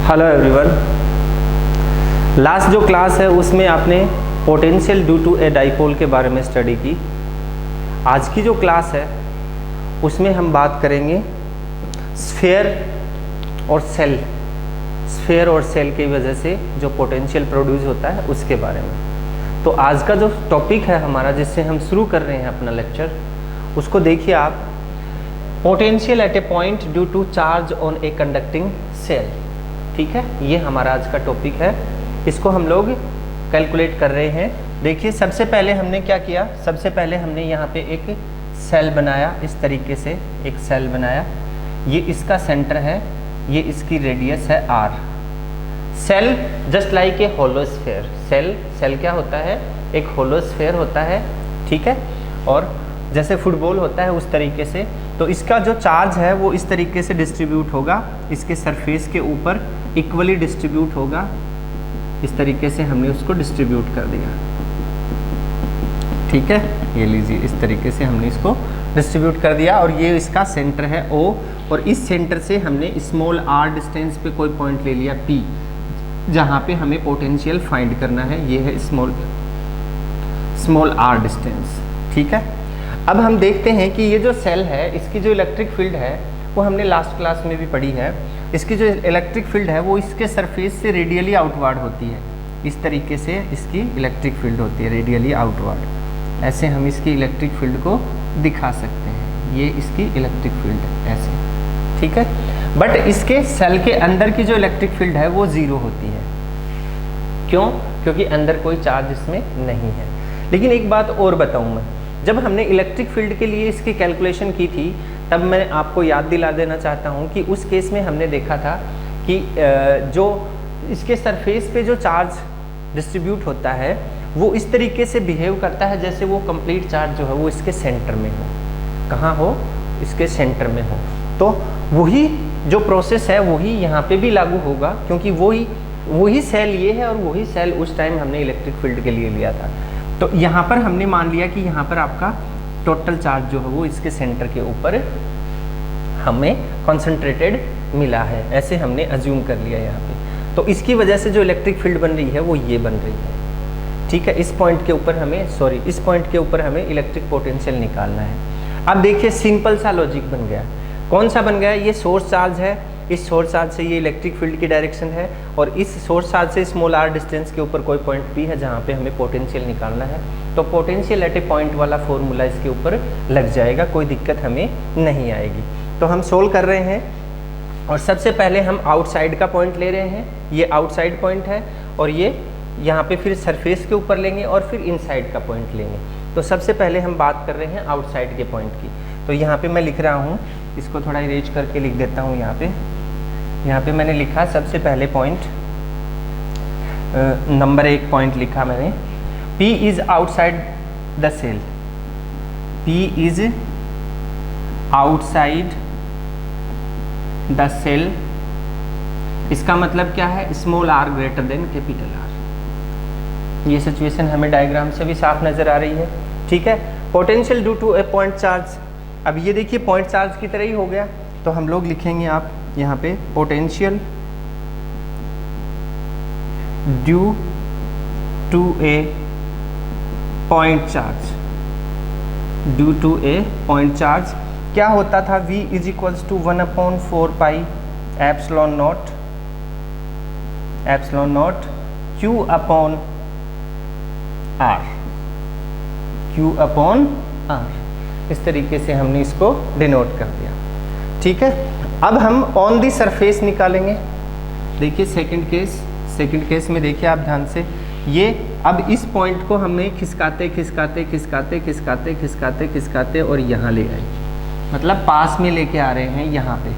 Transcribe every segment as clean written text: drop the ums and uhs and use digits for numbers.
Hello everyone. Last जो class है उसमें आपने potential due to a dipole के बारे में स्टडी की। आज की जो क्लास है उसमें हम बात करेंगे स्फीयर और सेल, स्फीयर और सेल की वजह से जो पोटेंशियल प्रोड्यूस होता है उसके बारे में। तो आज का जो टॉपिक है हमारा, जिससे हम शुरू कर रहे हैं अपना लेक्चर, उसको देखिए आप। Potential at a point due to charge on a conducting shell. ठीक है, ये हमारा आज का टॉपिक है। इसको हम लोग कैलकुलेट कर रहे हैं। देखिए, सबसे पहले हमने क्या किया, सबसे पहले हमने यहाँ पे एक सेल बनाया। इस तरीके से एक सेल बनाया। ये इसका सेंटर है, ये इसकी रेडियस है r। Shell just like a hollow sphere. Shell क्या होता है, एक होलो स्फीयर होता है। ठीक है, और जैसे फुटबॉल होता है उस तरीके से। तो इसका जो चार्ज है वो इस तरीके से डिस्ट्रीब्यूट होगा, इसके सरफेस के ऊपर इक्वली डिस्ट्रीब्यूट होगा। इस तरीके से हमने उसको डिस्ट्रीब्यूट कर दिया। ठीक है, ये लीजिए, इस तरीके से हमने इसको डिस्ट्रीब्यूट कर दिया। और ये इसका सेंटर है O, और इस सेंटर से हमने स्मॉल r डिस्टेंस पे कोई पॉइंट ले लिया P, जहाँ पे हमें पोटेंशियल फाइंड करना है। ये है स्मॉल r डिस्टेंस। ठीक है, अब हम देखते हैं कि ये जो सेल है, इसकी जो इलेक्ट्रिक फील्ड है वो हमने लास्ट क्लास में भी पढ़ी है। इसकी जो इलेक्ट्रिक फील्ड है वो इसके सरफेस से रेडियली आउटवर्ड होती है। इस तरीके से इसकी इलेक्ट्रिक फील्ड होती है, रेडियली आउटवर्ड। ऐसे हम इसकी इलेक्ट्रिक फील्ड को दिखा सकते हैं। ये इसकी इलेक्ट्रिक फील्ड है ऐसे। ठीक है, बट इसके सेल के अंदर की जो इलेक्ट्रिक फील्ड है वो ज़ीरो होती है। क्यों? क्योंकि अंदर कोई चार्ज इसमें नहीं है। लेकिन एक बात और बताऊँ मैं, जब हमने इलेक्ट्रिक फील्ड के लिए इसकी कैलकुलेशन की थी, तब मैं आपको याद दिला देना चाहता हूँ कि उस केस में हमने देखा था कि जो इसके सरफेस पे जो चार्ज डिस्ट्रीब्यूट होता है वो इस तरीके से बिहेव करता है जैसे वो कंप्लीट चार्ज जो है वो इसके सेंटर में हो। कहाँ हो? इसके सेंटर में हो। तो वही जो प्रोसेस है वही यहाँ पे भी लागू होगा, क्योंकि वही सेल ये है और वही सेल उस टाइम हमने इलेक्ट्रिक फील्ड के लिए लिया था। तो यहाँ पर हमने मान लिया कि यहाँ पर आपका टोटल चार्ज जो है वो इसके सेंटर के ऊपर हमें कॉन्सेंट्रेटेड मिला है, ऐसे हमने अज्यूम कर लिया यहाँ पे। तो इसकी वजह से जो इलेक्ट्रिक फील्ड बन रही है वो ये बन रही है। ठीक है, इस पॉइंट के ऊपर हमें इलेक्ट्रिक पोटेंशियल निकालना है। अब देखिए, सिंपल सा लॉजिक बन गया। कौन सा बन गया? ये सोर्स चार्ज है, इस सोर्स चार्ज से ये इलेक्ट्रिक फील्ड की डायरेक्शन है, और इस सोर्स चार्ज से स्मॉल r डिस्टेंस के ऊपर कोई पॉइंट P है जहाँ पे हमें पोटेंशियल निकालना है। तो पोटेंशियल एट ए पॉइंट वाला फॉर्मूला इसके ऊपर लग जाएगा, कोई दिक्कत हमें नहीं आएगी। तो हम सोल्व कर रहे हैं, और सबसे पहले हम आउटसाइड का पॉइंट ले रहे हैं। ये आउटसाइड पॉइंट है, और ये यहाँ पे फिर सरफेस के ऊपर लेंगे, और फिर इनसाइड का पॉइंट लेंगे। तो सबसे पहले हम बात कर रहे हैं आउटसाइड के पॉइंट की। तो यहाँ पे मैं लिख रहा हूँ, इसको थोड़ा इरेज करके लिख देता हूँ। यहाँ पे मैंने लिखा सबसे पहले पॉइंट, नंबर 1 पॉइंट लिखा मैंने, P is outside the shell. P is outside the shell. इसका मतलब क्या है? Small r greater than capital R। ये सिचुएशन हमें डायग्राम से भी साफ नजर आ रही है। ठीक है, potential due to a point charge. अब ये देखिए, पॉइंट चार्ज की तरह ही हो गया। तो हम लोग लिखेंगे आप यहाँ पे potential due to a point charge. Due to a point charge क्या होता था? V is equals to 1/4 pi epsilon naught Q upon R। Q upon R, इस तरीके से हमने इसको डिनोट कर दिया। ठीक है, अब हम ऑन दी सरफेस निकालेंगे। देखिए सेकंड केस में देखिए आप ध्यान से, ये अब इस पॉइंट को हमने खिसकाते और यहाँ ले आए, मतलब पास में लेके आ रहे हैं यहाँ पे।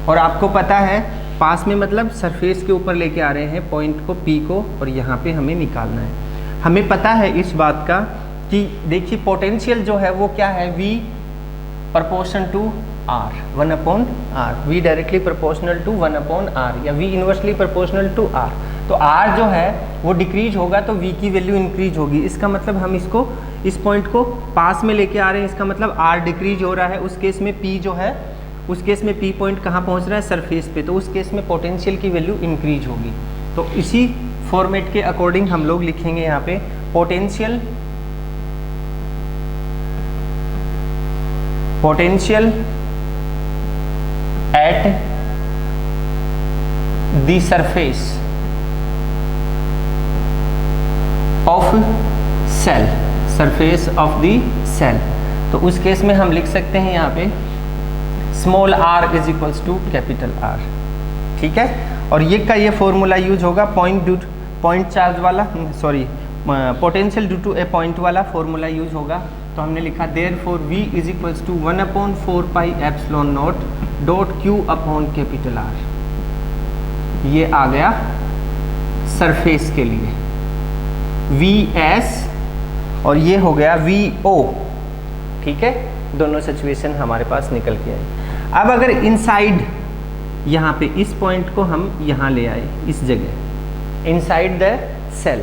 और आपको पता है पास में मतलब सरफेस के ऊपर लेके आ रहे हैं पॉइंट को, P को, और यहाँ पे हमें निकालना है। हमें पता है इस बात का कि देखिए पोटेंशियल जो है वो क्या है? V proportion to R, 1/R। V directly proportional to 1/R, या V inversely proportional to R। तो R जो है वो डिक्रीज होगा तो V की वैल्यू इंक्रीज होगी। इसका मतलब हम इसको, इस पॉइंट को पास में लेके आ रहे हैं, इसका मतलब R डिक्रीज हो रहा है। उस केस में P जो है उस केस में P पॉइंट कहाँ पहुँच रहा है, सरफेस पे, तो उस केस में पोटेंशियल की वैल्यू इंक्रीज होगी। तो इसी फॉर्मेट के अकॉर्डिंग हम लोग लिखेंगे यहाँ पे potential at the surface of shell, surface of the shell. तो उस केस में हम लिख सकते हैं यहाँ पे small r is equals to capital R, ठीक है। और ये फॉर्मूला यूज होगा पॉइंट चार्ज वाला, sorry potential due to a point वाला फॉर्मूला यूज होगा। तो हमने लिखा therefore V is equals to 1/4 pi epsilon naught dot Q upon capital R। ये आ गया सरफेस के लिए VS, और ये हो गया VO, ठीक है। दोनों सिचुएशन हमारे पास निकल के आई। अब अगर इनसाइड, यहाँ पे इस पॉइंट को हम यहाँ ले आए, इस जगह इनसाइड द सेल,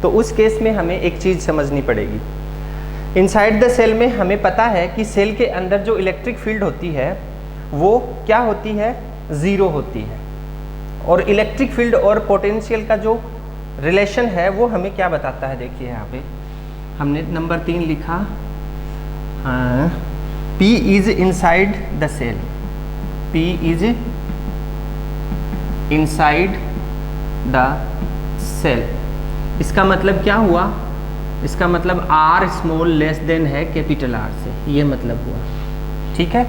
तो उस केस में हमें एक चीज़ समझनी पड़ेगी। इनसाइड द सेल में हमें पता है कि सेल के अंदर जो इलेक्ट्रिक फील्ड होती है वो क्या होती है, ज़ीरो होती है। और इलेक्ट्रिक फील्ड और पोटेंशियल का जो रिलेशन है वो हमें क्या बताता है, देखिए यहाँ पे हमने नंबर 3 लिखा, P is inside the shell, P is inside the shell. इसका मतलब क्या हुआ, इसका मतलब R स्मॉल लेस देन है कैपिटल R से, ये मतलब हुआ, ठीक है।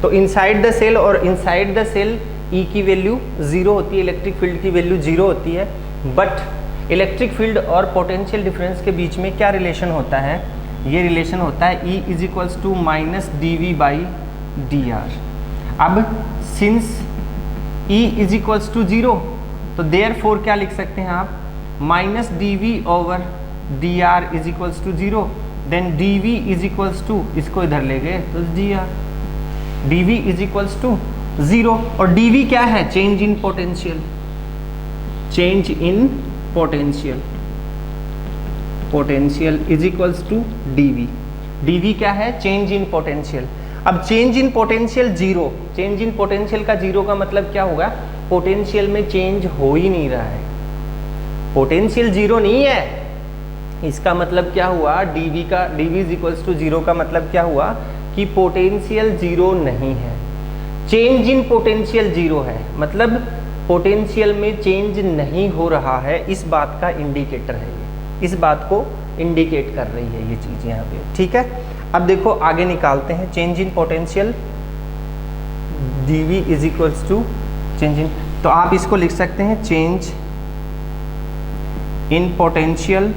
तो इनसाइड द सेल और इनसाइड द सेल E की वैल्यू 0 होती है, इलेक्ट्रिक फील्ड की वैल्यू 0 होती है। बट इलेक्ट्रिक फील्ड और पोटेंशियल डिफरेंस के बीच में क्या रिलेशन होता है, ये रिलेशन होता है E is equals to minus dV/dr। अब since E is equals to 0, तो देयरफॉर क्या लिख सकते हैं आप, minus dV/dr is equals to 0, then dV is equals to, इसको इधर ले गए तो dr, dV is equals to 0। और dV क्या है, change in potential, change in potential, potential is equals to dV। dV क्या है, चेंज इन पोटेंशियल। अब change in potential 0, change in potential का 0 का मतलब क्या होगा, पोटेंशियल में चेंज हो ही नहीं रहा है, पोटेंशियल 0 नहीं है। इसका मतलब क्या हुआ, dV इज इक्वल्स टू 0 का मतलब क्या हुआ कि पोटेंशियल 0 नहीं है, चेंज इन पोटेंशियल 0 है, मतलब पोटेंशियल में चेंज नहीं हो रहा है। इस बात का इंडिकेटर है ये, इस बात को इंडिकेट कर रही है ये चीज़ यहाँ पे, ठीक है। अब देखो आगे निकालते हैं, change in potential dV is equals to change in, तो आप इसको लिख सकते हैं change in potential,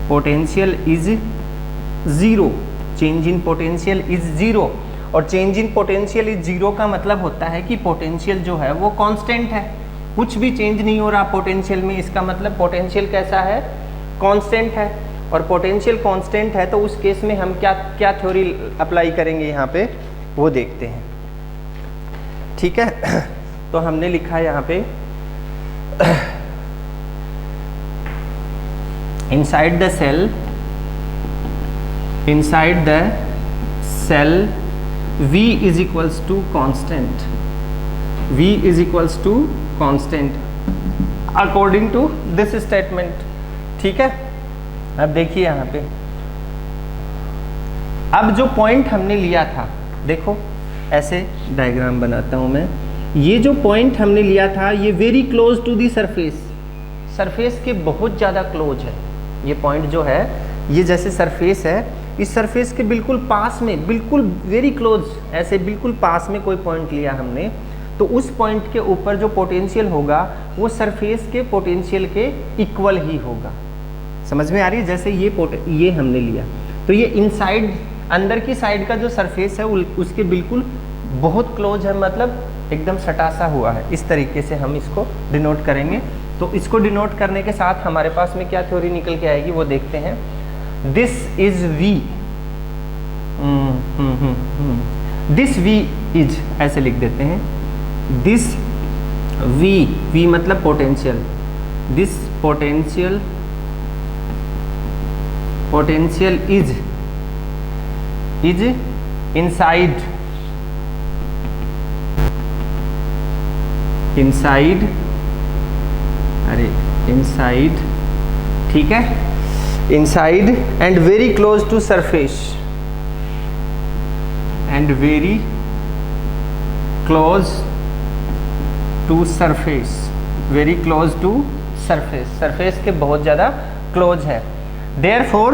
potential is 0, change in potential is 0। और चेंज इन पोटेंशियल इज 0 का मतलब होता है कि पोटेंशियल जो है वो कांस्टेंट है, कुछ भी चेंज नहीं हो रहा पोटेंशियल में। इसका मतलब पोटेंशियल कैसा है, कांस्टेंट है। और पोटेंशियल कांस्टेंट है तो उस केस में हम क्या थ्योरी अप्लाई करेंगे यहाँ पे, वो देखते हैं, ठीक है। तो हमने लिखा है यहाँ पे inside the cell V is equals to constant, V is equals to constant according to this statement, ठीक है। अब देखिए यहाँ पे, अब जो पॉइंट हमने लिया था, देखो ऐसे डायग्राम बनाता हूँ मैं, ये जो पॉइंट हमने लिया था ये very close to the surface, surface के बहुत ज़्यादा क्लोज है। ये पॉइंट जो है ये जैसे सरफेस है, इस सरफेस के बिल्कुल पास में, बिल्कुल वेरी क्लोज, ऐसे बिल्कुल पास में कोई पॉइंट लिया हमने, तो उस पॉइंट के ऊपर जो पोटेंशियल होगा वो सरफेस के पोटेंशियल के इक्वल ही होगा। समझ में आ रही है, जैसे ये हमने लिया तो ये इनसाइड, अंदर की साइड का जो सरफेस है उसके बिल्कुल बहुत क्लोज है, मतलब एकदम सटासा हुआ है। इस तरीके से हम इसको डिनोट करेंगे। तो इसको डिनोट करने के साथ हमारे पास में क्या थ्योरी निकल के आएगी वो देखते हैं। This is V, this V is, ऐसे लिख देते हैं, दिस V मतलब potential, this potential is inside inside, अरे इनसाइड, ठीक है, inside and very close to surface, and very close to surface, very close to surface, surface के बहुत ज़्यादा क्लोज है। Therefore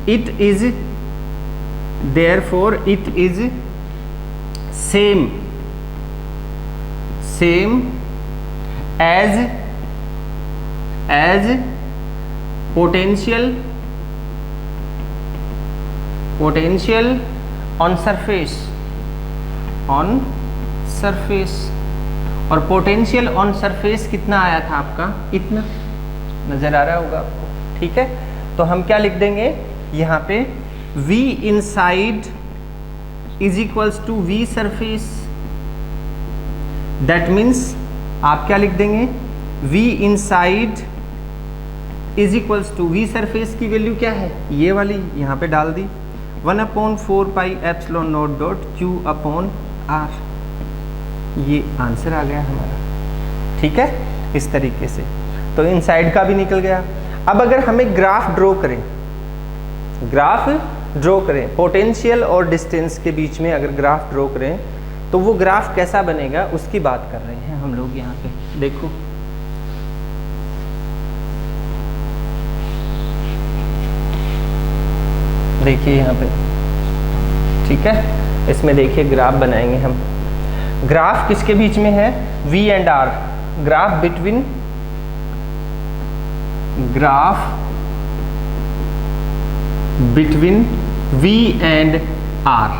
it is same as potential on surface, और potential on surface कितना आया था आपका, इतना, नजर आ रहा होगा आपको, ठीक है। तो हम क्या लिख देंगे यहाँ पे, V inside is equals to V surface, that means आप क्या लिख देंगे, V inside is equals to V surface की वैल्यू क्या है, ये वाली यहाँ पे डाल दी, 1/4 pi epsilon naught dot Q upon R, ये आंसर आ गया हमारा, ठीक है, इस तरीके से। तो इनसाइड का भी निकल गया। अब अगर हमें ग्राफ ड्रॉ करें पोटेंशियल और डिस्टेंस के बीच में, अगर ग्राफ ड्रॉ करें तो वो ग्राफ कैसा बनेगा उसकी बात कर रहे हैं हम लोग यहाँ पे। देखो देखिए यहाँ पे, ठीक है, इसमें देखिए ग्राफ बनाएंगे हम। ग्राफ किसके बीच में है, V and R, graph between V and R,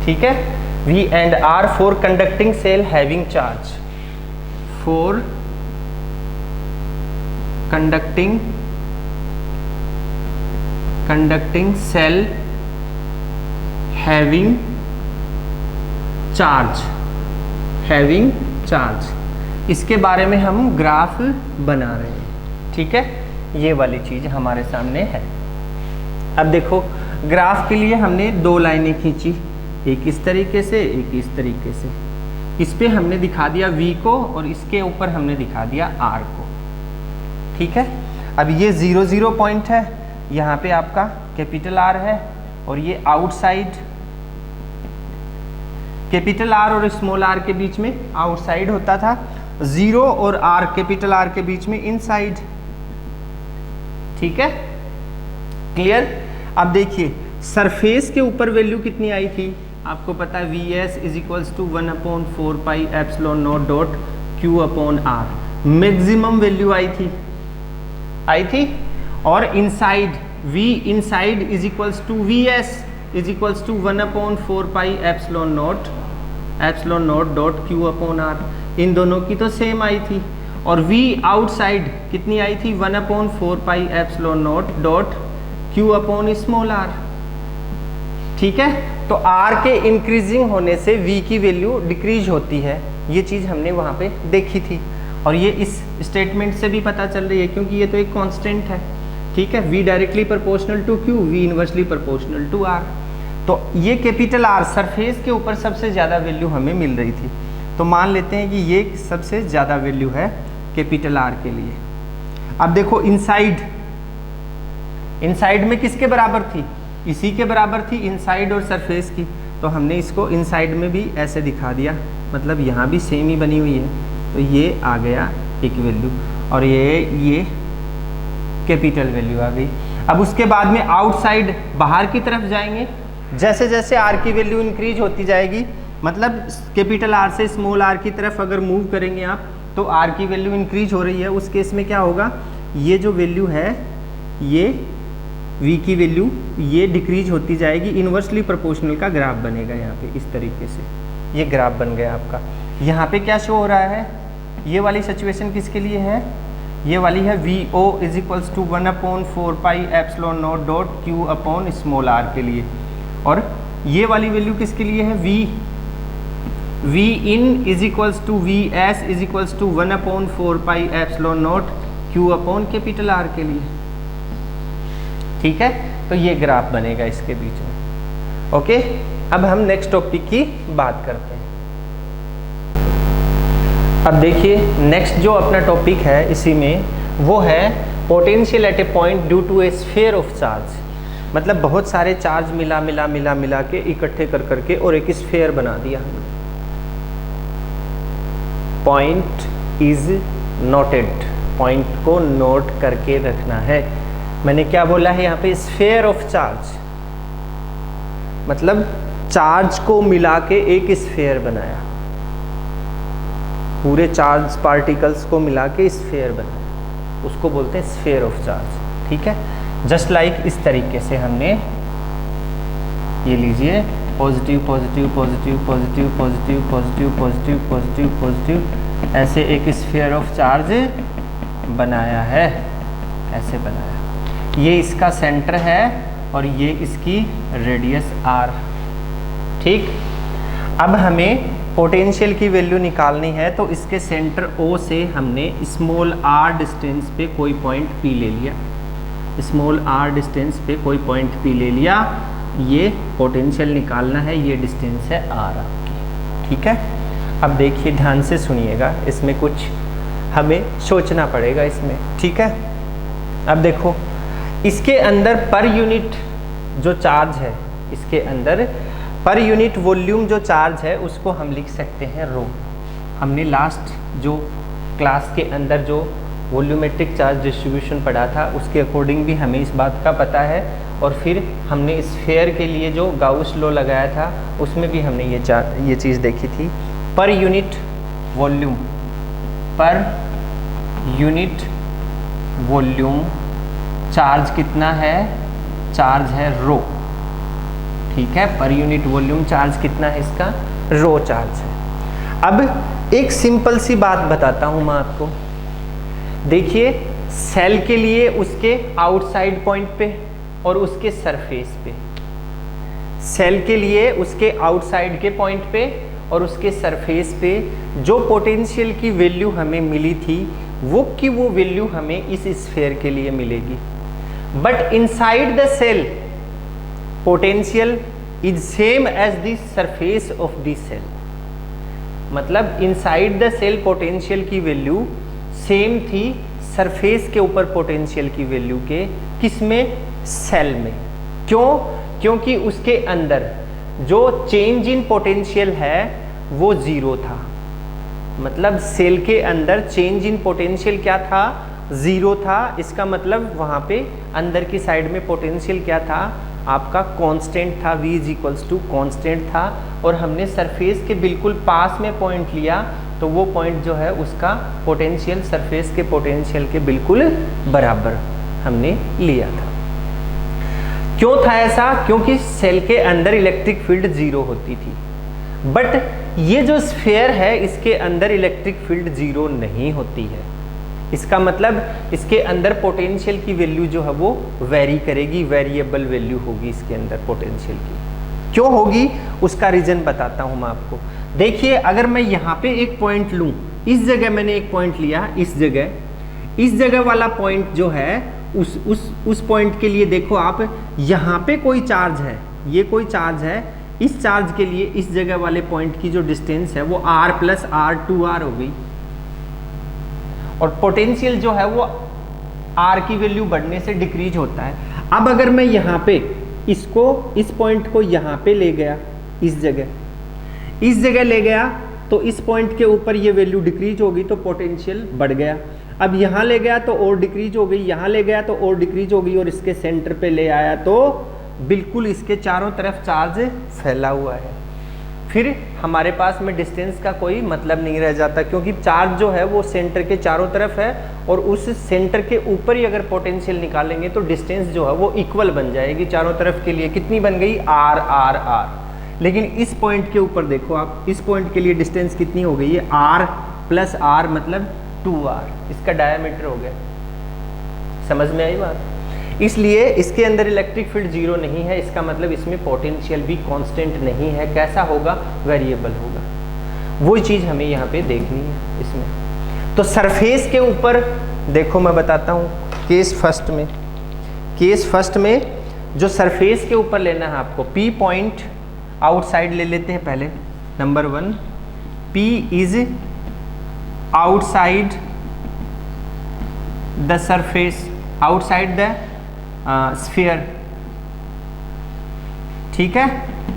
ठीक है, V and R for conducting shell having charge, for conducting shell having charge, इसके बारे में हम ग्राफ बना रहे हैं, ठीक है, ये वाली चीज हमारे सामने है। अब देखो ग्राफ के लिए हमने दो लाइनें खींची, एक इस तरीके से, एक इस तरीके से, इस पे हमने दिखा दिया V को और इसके ऊपर हमने दिखा दिया R को, ठीक है। अब ये 0 0 पॉइंट है, यहाँ पे आपका कैपिटल R है और ये आउटसाइड, कैपिटल R और स्मॉल r के बीच में आउटसाइड होता था, 0 और R कैपिटल R के बीच में इनसाइड, ठीक है, क्लियर। अब देखिए सरफेस के ऊपर वैल्यू कितनी आई थी, आपको पता है Vs is equals to 1/4 pi epsilon naught dot Q upon R, maximum value आई थी, और inside V inside is equals to Vs is equals to 1/4 pi epsilon naught dot Q upon R, इन दोनों की तो सेम आई थी, और V outside कितनी आई थी, 1/4 pi epsilon naught dot Q upon small r, ठीक है। तो R के इंक्रीजिंग होने से V की वैल्यू डिक्रीज होती है, ये चीज़ हमने वहाँ पे देखी थी, और ये इस स्टेटमेंट से भी पता चल रही है, क्योंकि ये तो एक कांस्टेंट है, ठीक है, V directly proportional to Q, V inversely proportional to R। तो ये कैपिटल R सरफेस के ऊपर सबसे ज़्यादा वैल्यू हमें मिल रही थी, तो मान लेते हैं कि ये सबसे ज़्यादा वैल्यू है कैपिटल R के लिए। अब देखो इनसाइड में किसके बराबर थी, इसी के बराबर थी, इनसाइड और सरफेस की, तो हमने इसको इनसाइड में भी ऐसे दिखा दिया, मतलब यहाँ भी सेम ही बनी हुई है, तो ये आ गया एक वैल्यू, और ये कैपिटल वैल्यू आ गई। अब उसके बाद में आउटसाइड बाहर की तरफ जाएंगे, जैसे जैसे R की वैल्यू इंक्रीज होती जाएगी, मतलब कैपिटल R से स्मॉल r की तरफ अगर मूव करेंगे आप, तो R की वैल्यू इंक्रीज हो रही है, उस केस में क्या होगा, ये जो वैल्यू है, ये V की वैल्यू ये डिक्रीज होती जाएगी, इन्वर्सली प्रोपोर्शनल का ग्राफ बनेगा यहाँ पे, इस तरीके से ये ग्राफ बन गया आपका। यहाँ पे क्या शो हो रहा है, ये वाली सिचुएशन किसके लिए है, ये वाली है VO is equals to 1/4 pi epsilon naught dot Q upon small r के लिए, और ये वाली वैल्यू किसके लिए है, V in is equals to VS is equals to 1/4 pi epsilon naught Q upon capital R के लिए, ठीक है। तो ये ग्राफ बनेगा इसके बीच में, ओके। अब हम नेक्स्ट टॉपिक की बात करते हैं। अब देखिए नेक्स्ट जो अपना टॉपिक है इसी में वो है potential at a point due to a sphere of charge. मतलब बहुत सारे चार्ज मिला के इकट्ठे कर करके और एक स्फीयर बना दिया। पॉइंट इज नोटेड, पॉइंट को नोट करके रखना है। मैंने क्या बोला है यहाँ पे, स्फीयर ऑफ चार्ज, मतलब चार्ज को मिला के एक स्फीयर बनाया, पूरे चार्ज पार्टिकल्स को मिला के स्फीयर बनाया, उसको बोलते हैं स्फीयर ऑफ चार्ज। ठीक है, जस्ट लाइक इस तरीके से हमने ये लीजिए positive positive positive positive positive positive positive positive positive, ऐसे एक स्फीयर ऑफ चार्ज बनाया है, ऐसे बनाया। ये इसका सेंटर है और ये इसकी रेडियस r। ठीक, अब हमें पोटेंशियल की वैल्यू निकालनी है, तो इसके सेंटर O से हमने स्मॉल r डिस्टेंस पे कोई पॉइंट P ले लिया, स्मॉल r डिस्टेंस पे कोई पॉइंट P ले लिया। ये पोटेंशियल निकालना है, ये डिस्टेंस है r आपकी। ठीक है, अब देखिए ध्यान से सुनिएगा, इसमें कुछ हमें सोचना पड़ेगा इसमें। ठीक है, अब देखो इसके अंदर पर यूनिट जो चार्ज है, इसके अंदर पर यूनिट वॉल्यूम जो चार्ज है उसको हम लिख सकते हैं रो। हमने लास्ट जो क्लास के अंदर जो वॉल्यूमेट्रिक चार्ज डिस्ट्रीब्यूशन पढ़ा था उसके अकॉर्डिंग भी हमें इस बात का पता है, और फिर हमने स्फीयर के लिए जो गाउस लॉ लगाया था उसमें भी हमने ये चीज़ देखी थी। Per unit volume, per unit volume charge कितना है, चार्ज है रो। ठीक है, पर यूनिट वॉल्यूम चार्ज कितना है इसका, रो चार्ज है। अब एक सिंपल सी बात बताता हूं मैं आपको। देखिए सेल के लिए उसके आउटसाइड पॉइंट पे और उसके सरफेस पे, सेल के लिए उसके आउटसाइड के पॉइंट पे और उसके सरफेस पे जो पोटेंशियल की वैल्यू हमें मिली थी वो वैल्यू हमें इस स्फीयर के लिए मिलेगी। But inside the shell potential is same as the surface of the shell. मतलब इनसाइड द सेल पोटेंशियल की वैल्यू सेम थी सरफेस के ऊपर पोटेंशियल की वैल्यू के, किसमें, सेल में। क्यों? क्योंकि उसके अंदर जो चेंज इन पोटेंशियल है वो जीरो था। मतलब सेल के अंदर चेंज इन पोटेंशियल क्या था, जीरो था। इसका मतलब वहां पे अंदर की साइड में पोटेंशियल क्या था आपका, कांस्टेंट था, V is equals to constant था। और हमने सरफेस के बिल्कुल पास में पॉइंट लिया तो वो पॉइंट जो है उसका पोटेंशियल सरफेस के पोटेंशियल के बिल्कुल बराबर हमने लिया था। क्यों था ऐसा? क्योंकि सेल के अंदर इलेक्ट्रिक फील्ड जीरो होती थी। बट ये जो स्फीयर है इसके अंदर इलेक्ट्रिक फील्ड जीरो नहीं होती है। इसका मतलब इसके अंदर पोटेंशियल की वैल्यू जो है वो वेरी करेगी, वेरिएबल वैल्यू होगी इसके अंदर पोटेंशियल की। क्यों होगी उसका रीजन बताता हूं मैं आपको। देखिए अगर मैं यहाँ पे एक पॉइंट लूं, इस जगह मैंने एक पॉइंट लिया, इस जगह वाला पॉइंट जो है उस पॉइंट के लिए देखो आप, यहाँ पे कोई चार्ज है, ये कोई चार्ज है। इस चार्ज के लिए इस जगह वाले पॉइंट की जो डिस्टेंस है वो r प्लस r2r हो गई। और पोटेंशियल जो है वो r की वैल्यू बढ़ने से डिक्रीज होता है। अब अगर मैं यहाँ पे इसको, इस पॉइंट को यहाँ पे ले गया, इस जगह ले गया तो इस पॉइंट के ऊपर ये वैल्यू डिक्रीज होगी तो पोटेंशियल बढ़ गया। अब यहाँ ले गया तो और डिक्रीज हो गई, यहाँ ले गया तो और डिक्रीज हो गई, और इसके सेंटर पे ले आया तो बिल्कुल इसके चारों तरफ चार्ज फैला हुआ है। फिर हमारे पास में डिस्टेंस का कोई मतलब नहीं रह जाता, क्योंकि चार्ज जो है वो सेंटर के चारों तरफ है और उस सेंटर के ऊपर ही अगर पोटेंशियल निकालेंगे तो डिस्टेंस जो है वो इक्वल बन जाएगी चारों तरफ के लिए। कितनी बन गई? r r r। लेकिन इस पॉइंट के ऊपर देखो आप, इस पॉइंट के लिए डिस्टेंस कितनी हो गई है? r प्लस r मतलब 2r। इसका डायमीटर हो गया। समझ में आई बात? इसलिए इसके अंदर इलेक्ट्रिक फील्ड जीरो नहीं है। इसका मतलब इसमें पोटेंशियल भी कांस्टेंट नहीं है। कैसा होगा? वेरिएबल होगा। वो चीज़ हमें यहाँ पे देखनी है इसमें। तो सरफेस के ऊपर देखो मैं बताता हूँ केस फर्स्ट में जो सरफेस के ऊपर लेना है आपको, P पॉइंट आउटसाइड ले लेते हैं पहले। Number 1, P is outside the surface, outside the sphere, ठीक है,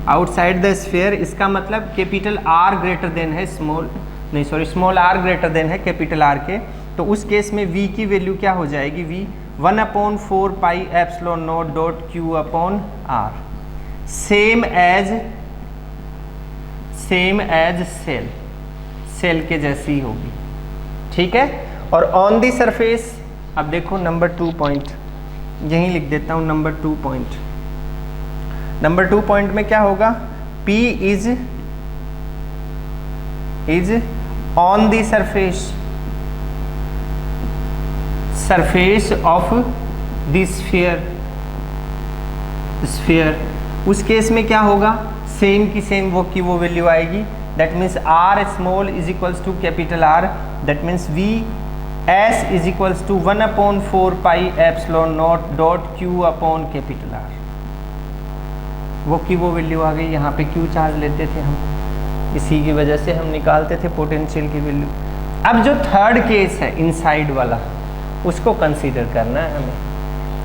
आउटसाइड द स्फीयर। इसका मतलब कैपिटल आर ग्रेटर देन है स्मॉल, नहीं sorry, small R greater than है कैपिटल आर के, तो उस केस में v की वैल्यू क्या हो जाएगी, v 1/4 pi epsilon naught dot q upon r, same as cell के जैसी होगी, ठीक है। और ऑन दी सरफेस, अब देखो नंबर 2 पॉइंट, यहीं लिख देता हूं नंबर 2 पॉइंट। नंबर 2 पॉइंट में क्या होगा, P is on the surface of the sphere. उस केस में क्या होगा, सेम की सेम वो की वो वैल्यू आएगी, that means r small is equals to capital R, that means v s is equals to 1/4 pi epsilon naught dot q upon capital R। वो की वो वैल्यू आ गई, यहाँ पे क्यू चार्ज लेते थे हम, इसी की वजह से हम निकालते थे पोटेंशियल की वैल्यू। अब जो थर्ड केस है इनसाइड वाला, उसको कंसीडर करना है हमें।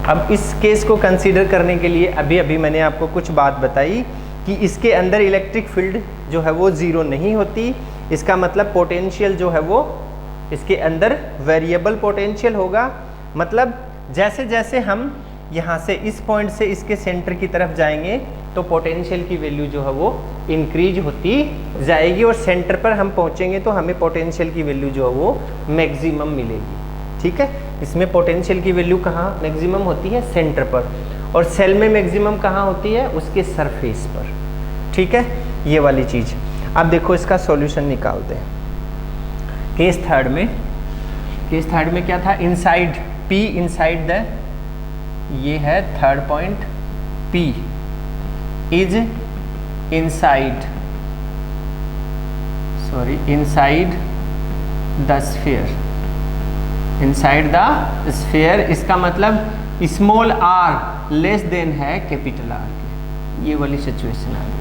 अब इस केस को कंसीडर करने के लिए अभी मैंने आपको कुछ बात बताई कि इसके अंदर इलेक्ट्रिक फील्ड जो है वो ज़ीरो नहीं होती, इसका मतलब पोटेंशियल जो है वो इसके अंदर वेरिएबल पोटेंशियल होगा। मतलब जैसे जैसे हम यहाँ से इस पॉइंट से इसके सेंटर की तरफ जाएंगे तो पोटेंशियल की वैल्यू जो है वो इंक्रीज होती जाएगी, और सेंटर पर हम पहुँचेंगे तो हमें पोटेंशियल की वैल्यू जो है वो मैक्सिमम मिलेगी, ठीक है। इसमें पोटेंशियल की वैल्यू कहाँ मैक्सिमम होती है, सेंटर पर, और सेल में मैक्सिमम कहाँ होती है, उसके सरफेस पर, ठीक है, ये वाली चीज़। अब देखो इसका सॉल्यूशन निकालते हैं। केस थर्ड में क्या था, इनसाइड P इनसाइड द, ये है third point, P is inside the sphere, इसका मतलब स्मॉल r लेस देन है कैपिटल R के, ये वाली सिचुएशन आ गई।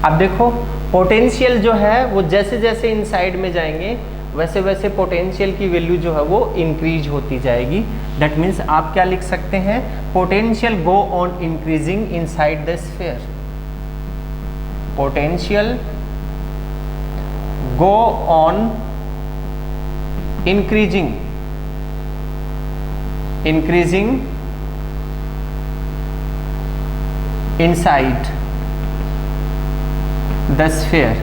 अब देखो पोटेंशियल जो है वो जैसे जैसे इनसाइड में जाएंगे वैसे वैसे पोटेंशियल की वैल्यू जो है वो इंक्रीज होती जाएगी। दैट मीन्स आप क्या लिख सकते हैं, potential go on increasing inside the sphere, potential go on increasing inside the sphere,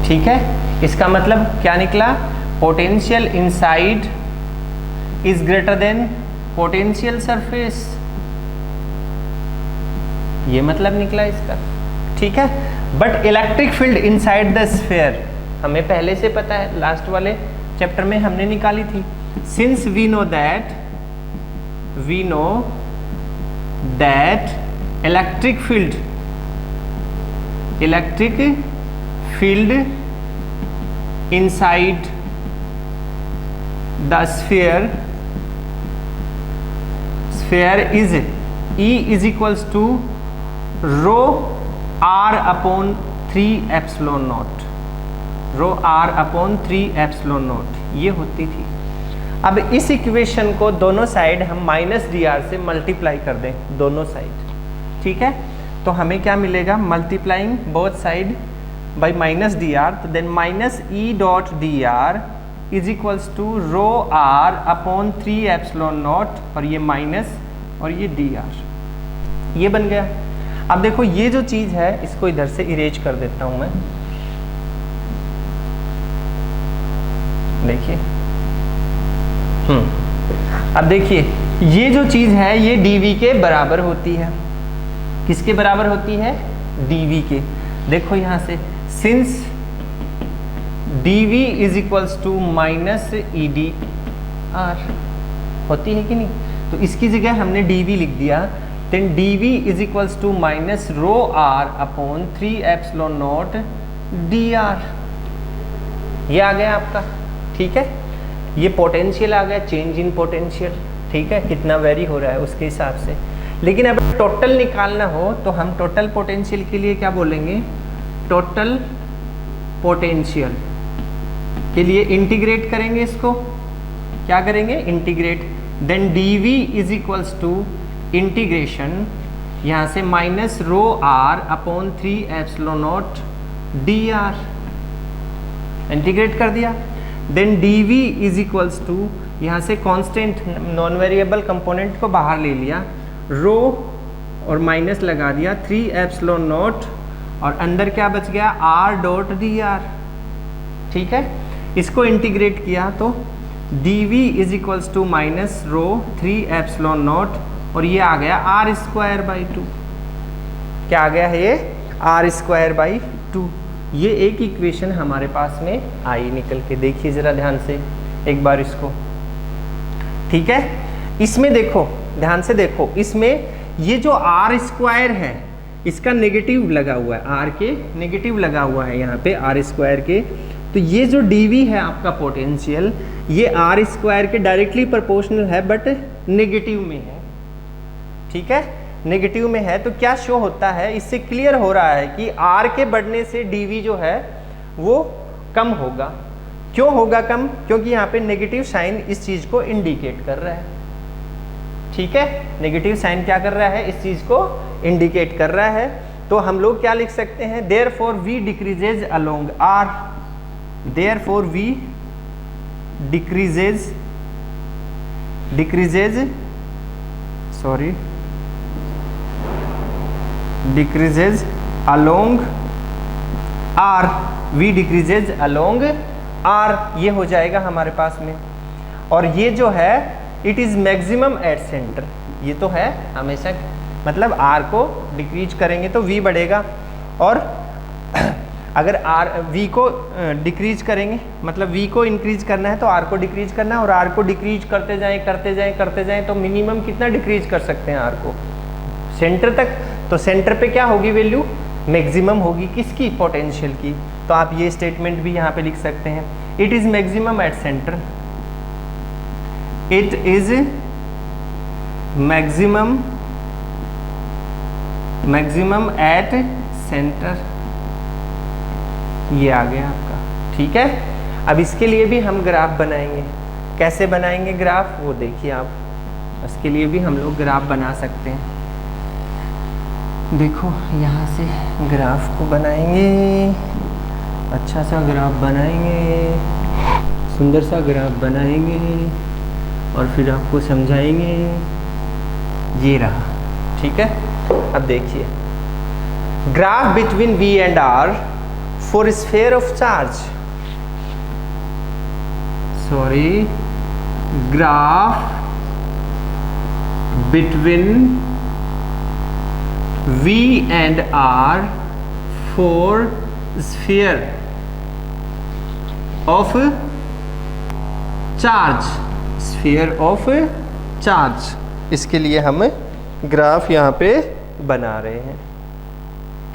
ठीक है। इसका मतलब क्या निकला, potential inside is greater than potential surface, ये मतलब निकला इसका, ठीक है। But electric field inside the sphere हमें पहले से पता है, लास्ट वाले चैप्टर में हमने निकाली थी। Since we know that electric field inside the sphere is E is equals to rho r upon 3 epsilon naught, rho r upon 3 epsilon naught, ये होती थी। अब इस इक्वेशन को दोनों साइड हम -dr से मल्टीप्लाई कर दें, दोनों साइड, ठीक है, तो हमें क्या मिलेगा, multiplying both side by -dr, तो then -e dot dr is equals to rho r upon 3 epsilon naught, और ये माइनस और ये dr, ये बन गया। अब देखो ये जो चीज़ है इसको इधर से इरेज कर देता हूं मैं, देखिए, अब देखिए ये जो चीज़ है ये dv के बराबर होती है, किसके बराबर होती है, dv के। देखो यहाँ से since dv is equals to -edr होती है कि नहीं, तो इसकी जगह हमने dv लिख दिया, then dv is equals to minus rho r upon 3 epsilon naught dr, ये आ गया आपका, ठीक है। ये पोटेंशियल आ गया, चेंज इन पोटेंशियल, ठीक है, कितना वेरी हो रहा है उसके हिसाब से। लेकिन अब टोटल निकालना हो तो हम टोटल पोटेंशियल के लिए क्या बोलेंगे, टोटल पोटेंशियल के लिए इंटीग्रेट करेंगे इसको, क्या करेंगे integrate, then dv is equals to integration यहाँ से minus rho r upon 3 epsilon naught dr, integrate कर दिया। Then dv is equals to यहाँ से कांस्टेंट नॉन वेरिएबल कंपोनेंट को बाहर ले लिया, रो और माइनस लगा दिया 3 एप्सिलॉन नॉट और अंदर क्या बच गया r डॉट dr। ठीक है, इसको इंटीग्रेट किया तो dv is equals to minus rho 3 epsilon naught और ये आ गया r स्क्वायर बाई 2। क्या आ गया है ये r स्क्वायर बाई 2। ये एक इक्वेशन हमारे पास में आई निकल के, देखिए जरा ध्यान से एक बार इसको। ठीक है, इसमें देखो ध्यान से देखो, इसमें ये जो r स्क्वायर है इसका नेगेटिव लगा हुआ है, r के नेगेटिव लगा हुआ है यहाँ पे r स्क्वायर के, तो ये जो dv है आपका पोटेंशियल ये r स्क्वायर के डायरेक्टली प्रोपोर्शनल है बट नेगेटिव में है। ठीक है, नेगेटिव में है तो क्या शो होता है, इससे क्लियर हो रहा है कि r के बढ़ने से dv जो है वो कम होगा। क्यों होगा कम, क्योंकि यहाँ पे नेगेटिव साइन इस चीज को इंडिकेट कर रहा है। ठीक है, नेगेटिव साइन क्या कर रहा है, इस चीज को इंडिकेट कर रहा है। तो हम लोग क्या लिख सकते हैं, therefore v decreases along r, therefore v decreases along r, v decreases along r, ये हो जाएगा हमारे पास में। और ये जो है it is maximum at centre, ये तो है हमेशा, मतलब r को डिक्रीज करेंगे तो v बढ़ेगा, और अगर v को डिक्रीज करेंगे मतलब v को इंक्रीज करना है तो r को डिक्रीज करना है, और r को डिक्रीज करते जाएं तो मिनिमम कितना डिक्रीज कर सकते हैं r को, सेंटर तक। तो सेंटर पे क्या होगी वैल्यू, मैक्सिमम होगी किसकी, पोटेंशियल की। तो आप ये स्टेटमेंट भी यहाँ पे लिख सकते हैं, it is maximum at centre, it is maximum at centre, ये आ गया आपका। ठीक है, अब इसके लिए भी हम ग्राफ बनाएंगे। कैसे बनाएंगे ग्राफ, वो देखिए आप, इसके लिए भी हम लोग ग्राफ बना सकते हैं। देखो यहाँ से ग्राफ को बनाएंगे, अच्छा सा ग्राफ बनाएंगे, सुंदर सा ग्राफ बनाएंगे और फिर आपको समझाएंगे। ये रहा, ठीक है। अब देखिए, graph between V and R for sphere of charge, sorry, graph between V and R for sphere of charge, sphere of charge, इसके लिए हम ग्राफ यहाँ पे बना रहे हैं।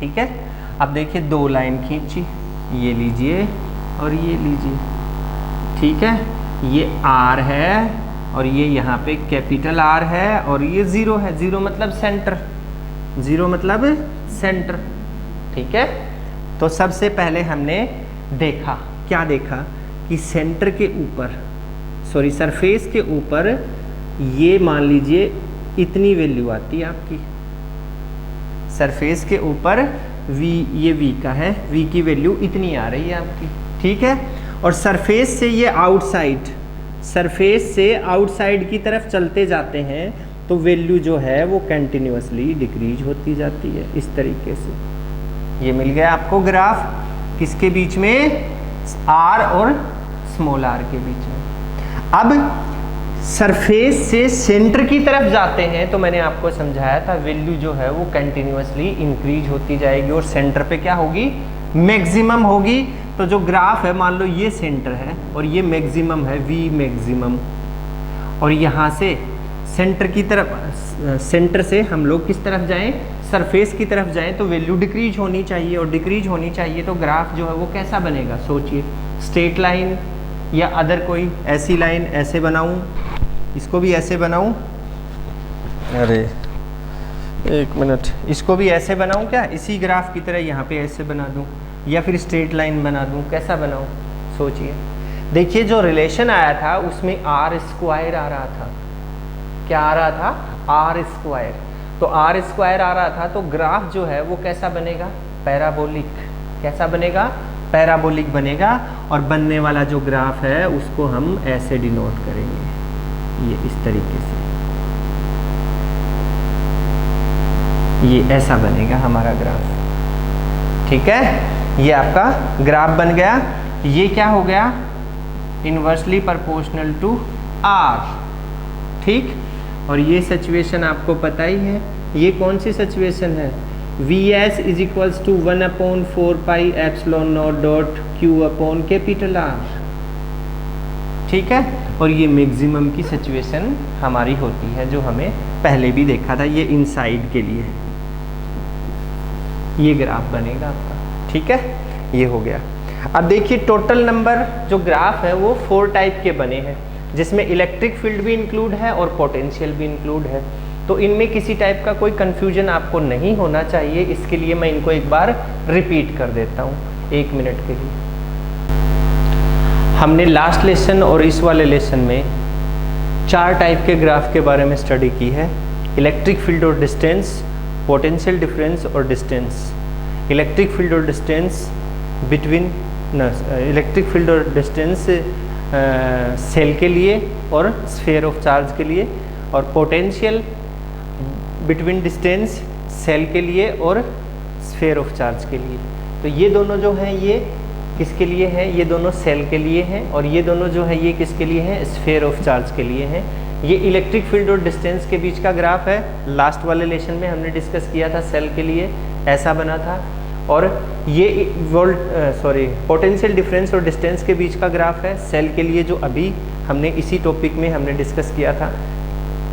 ठीक है, अब देखिए दो लाइन खींची, ये लीजिए और ये लीजिए। ठीक है, ये R है और ये यहाँ पे कैपिटल R है और ये जीरो है, जीरो मतलब सेंटर, जीरो मतलब सेंटर। ठीक है, तो सबसे पहले हमने देखा, क्या देखा कि सेंटर के ऊपर, सॉरी सरफेस के ऊपर ये मान लीजिए इतनी वैल्यू आती है आपकी, सरफेस के ऊपर v, ये v का है, v की वैल्यू इतनी आ रही है आपकी। ठीक है, और सरफेस से ये आउटसाइड, सरफेस से आउटसाइड की तरफ चलते जाते हैं तो वैल्यू जो है वो कंटिन्यूअसली डिक्रीज होती जाती है। इस तरीके से ये मिल गया आपको ग्राफ, किसके बीच में, r और स्मॉल r के बीच में। अब सरफेस से सेंटर की तरफ जाते हैं तो मैंने आपको समझाया था वैल्यू जो है वो कंटिन्यूअसली इंक्रीज होती जाएगी और सेंटर पे क्या होगी, मैक्सिमम होगी। तो जो ग्राफ है, मान लो ये सेंटर है और ये मैक्सिमम है, v मैक्सिमम, और यहाँ से सेंटर की तरफ, सेंटर से हम लोग किस तरफ जाएं, सरफेस की तरफ जाएं तो वैल्यू डिक्रीज होनी चाहिए, और डिक्रीज होनी चाहिए तो ग्राफ जो है वो कैसा बनेगा, सोचिए, स्ट्रेट लाइन या अदर कोई ऐसी लाइन, ऐसे बनाऊं, इसको भी ऐसे बनाऊं, अरे एक मिनट, इसको भी ऐसे बनाऊं क्या, इसी ग्राफ की तरह यहाँ पे ऐसे बना दूं, या फिर स्ट्रेट लाइन बना दूं, कैसा बनाऊं, सोचिए। देखिए जो रिलेशन आया था उसमें आर स्क्वायर आ रहा था, क्या आ रहा था, आर स्क्वायर। तो आर स्क्वायर आ रहा था, तो ग्राफ जो है वो कैसा बनेगा, पैराबोलिक। कैसा बनेगा, पैराबोलिक बनेगा। और बनने वाला जो ग्राफ है उसको हम ऐसे डिनोट करेंगे, ये इस तरीके से, ये ऐसा बनेगा हमारा ग्राफ। ठीक है, ये आपका ग्राफ बन गया। ये क्या हो गया, इन्वर्सली प्रोपोर्शनल टू आर। ठीक, और ये सिचुएशन आपको पता ही है, ये कौन सी सिचुएशन है, Vs is equals to 1/4 pi epsilon naught dot Q upon capital R. ठीक है, और ये मैक्सिमम की सिचुएशन हमारी होती है, जो हमें पहले भी देखा था, ये इनसाइड के लिए ये ग्राफ बनेगा आपका। ठीक है, ये हो गया। अब देखिए टोटल नंबर जो ग्राफ है वो 4 टाइप के बने हैं, जिसमें इलेक्ट्रिक फील्ड भी इंक्लूड है और पोटेंशियल भी इंक्लूड है। तो इनमें किसी टाइप का कोई कंफ्यूजन आपको नहीं होना चाहिए, इसके लिए मैं इनको एक बार रिपीट कर देता हूँ 1 मिनट के लिए। हमने लास्ट लेसन और इस वाले लेसन में 4 टाइप के ग्राफ के बारे में स्टडी की है, इलेक्ट्रिक फील्ड और डिस्टेंस, पोटेंशियल डिफरेंस और डिस्टेंस, इलेक्ट्रिक फील्ड और डिस्टेंस बिटवीन, इलेक्ट्रिक फील्ड और डिस्टेंस सेल के लिए और स्फीयर ऑफ चार्ज के लिए, और पोटेंशियल बिटवीन डिस्टेंस सेल के लिए और स्फीयर ऑफ चार्ज के लिए। तो ये दोनों जो हैं ये किसके लिए हैं, ये दोनों सेल के लिए हैं, और ये दोनों जो है ये किसके लिए हैं, स्फीयर ऑफ चार्ज के लिए हैं। ये इलेक्ट्रिक फील्ड और डिस्टेंस के बीच का ग्राफ है, लास्ट वाले लेसन में हमने डिस्कस किया था, सेल के लिए ऐसा बना था। और ये पोटेंशियल डिफरेंस और डिस्टेंस के बीच का ग्राफ है सेल के लिए, जो अभी हमने इसी टॉपिक में हमने डिस्कस किया था,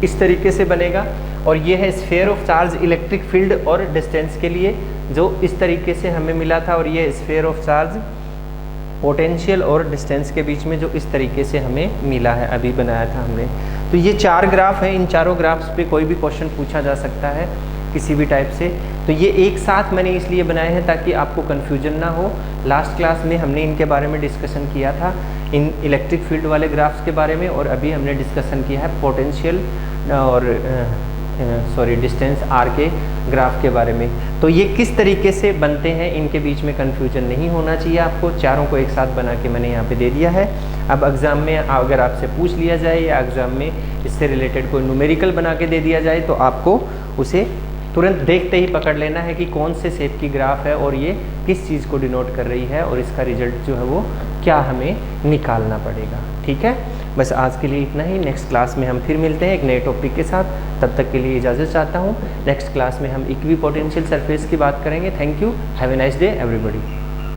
इस तरीके से बनेगा। और ये है sphere of charge electric field और डिस्टेंस के लिए, जो इस तरीके से हमें मिला था, और ये स्फीयर ऑफ चार्ज पोटेंशियल और डिस्टेंस के बीच में जो इस तरीके से हमें मिला है, अभी बनाया था हमने। तो ये 4 ग्राफ हैं, इन चारों ग्राफ्स पे कोई भी क्वेश्चन पूछा जा सकता है किसी भी टाइप से। तो ये एक साथ मैंने इसलिए बनाए हैं ताकि आपको कन्फ्यूजन ना हो। लास्ट क्लास में हमने इनके बारे में डिस्कशन किया था, इन इलेक्ट्रिक फील्ड वाले ग्राफ्स के बारे में, और अभी हमने डिस्कशन किया है पोटेंशियल और डिस्टेंस आर के ग्राफ के बारे में। तो ये किस तरीके से बनते हैं, इनके बीच में कन्फ्यूजन नहीं होना चाहिए आपको। चारों को एक साथ बना के मैंने यहाँ पे दे दिया है। अब एग्ज़ाम में अगर आपसे पूछ लिया जाए या एग्ज़ाम में इससे रिलेटेड कोई न्यूमेरिकल बना के दे दिया जाए, तो आपको उसे तुरंत देखते ही पकड़ लेना है कि कौन से शेप की ग्राफ है और ये किस चीज़ को डिनोट कर रही है, और इसका रिजल्ट जो है वो क्या हमें निकालना पड़ेगा। ठीक है, बस आज के लिए इतना ही। नेक्स्ट क्लास में हम फिर मिलते हैं एक नए टॉपिक के साथ। तब तक के लिए इजाज़त चाहता हूँ। नेक्स्ट क्लास में हम इक्वी पोटेंशियल सरफेस की बात करेंगे। Thank you, have a nice day everybody.